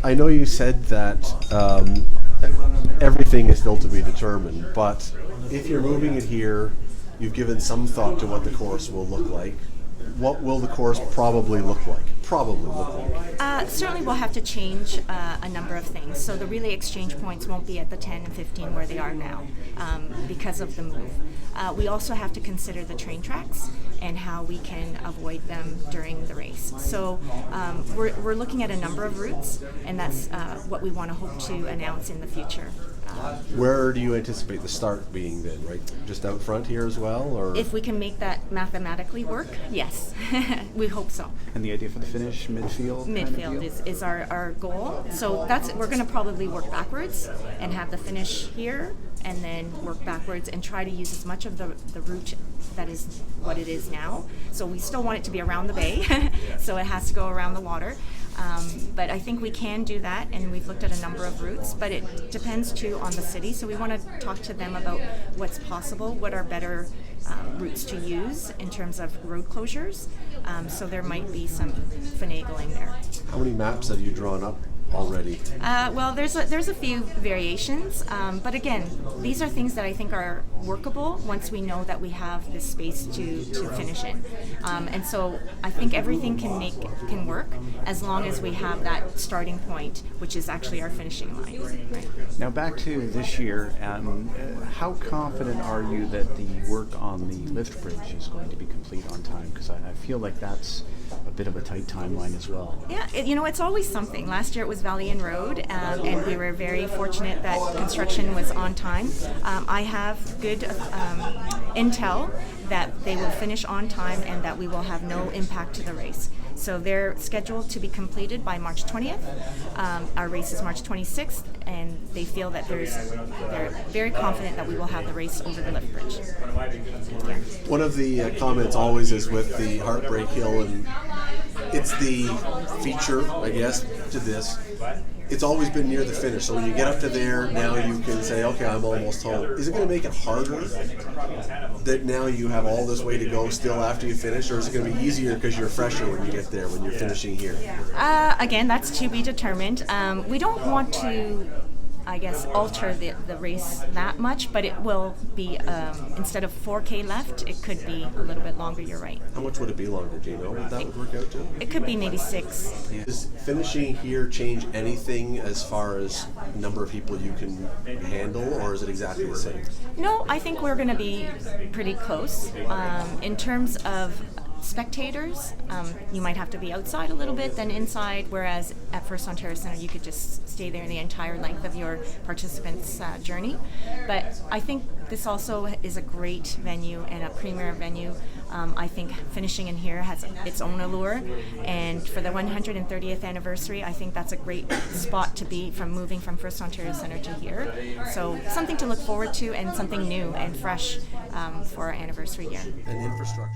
I know you said that everything is still to be determined, but if you're moving it here, you've given some thought to what the course will look like. What will the course probably look like? Certainly we'll have to change a number of things. So the relay exchange points won't be at the 10 and 15 where they are now because of the move. We also have to consider the train tracks and how we can avoid them during the race. So we're looking at a number of routes, and that's what we want to hope to announce in the future. Where do you anticipate the start being then, right? Just out front here as well? Or If we can make that mathematically work, yes, we hope so. And the idea for the finish, midfield? Midfield is our goal. So we're going to probably work backwards and have the finish here, and then work backwards and try to use as much of the route that is what it is now. So we still want it to be around the bay, so it has to go around the water. But I think we can do that, and we've looked at a number of routes, but it depends too on the city. So we want to talk to them about what's possible, what are better routes to use in terms of road closures. So there might be some finagling there. how many maps have you drawn up already? Well, there's a few variations, but again, these are things that I think are workable once we know that we have this space to finish in. And so I think everything can work as long as we have that starting point, which is actually our finishing line. Right? Now back to this year, how confident are you that the work on the lift bridge is going to be complete on time? Because I feel like that's a bit of a tight timeline as well. Yeah, it's always something. Last year it was Valley Inn Road, and we were very fortunate that construction was on time. I have good intel that they will finish on time and that we will have no impact to the race. So they're scheduled to be completed by March 20th. Our race is March 26th, and they feel that they're very confident that we will have the race over the lift bridge. Yeah. One of the comments always is with the Heartbreak Hill, and it's the feature, I guess, to this. It's always been near the finish, so when you get up to there, now you can say, okay, I'm almost home. Is it going to make it harder that now you have all this way to go still after you finish, or is it going to be easier because you're fresher when you get there, when you're finishing here? Again, that's to be determined. We don't want to, I guess, alter the race that much, but it will be, instead of 4K left, it could be a little bit longer, you're right. How much would it be longer, do you know? Would that work out to? It could be maybe 6. Does finishing here change anything as far as number of people you can handle, or is it exactly the same? No, I think we're going to be pretty close. In terms of spectators, you might have to be outside a little bit than inside, whereas at First Ontario Centre you could just stay there the entire length of your participants' journey. But I think this also is a great venue and a premier venue. I think finishing in here has its own allure, and for the 130th anniversary, I think that's a great spot to be from moving from First Ontario Centre to here. So something to look forward to and something new and fresh for our anniversary year. And infrastructure.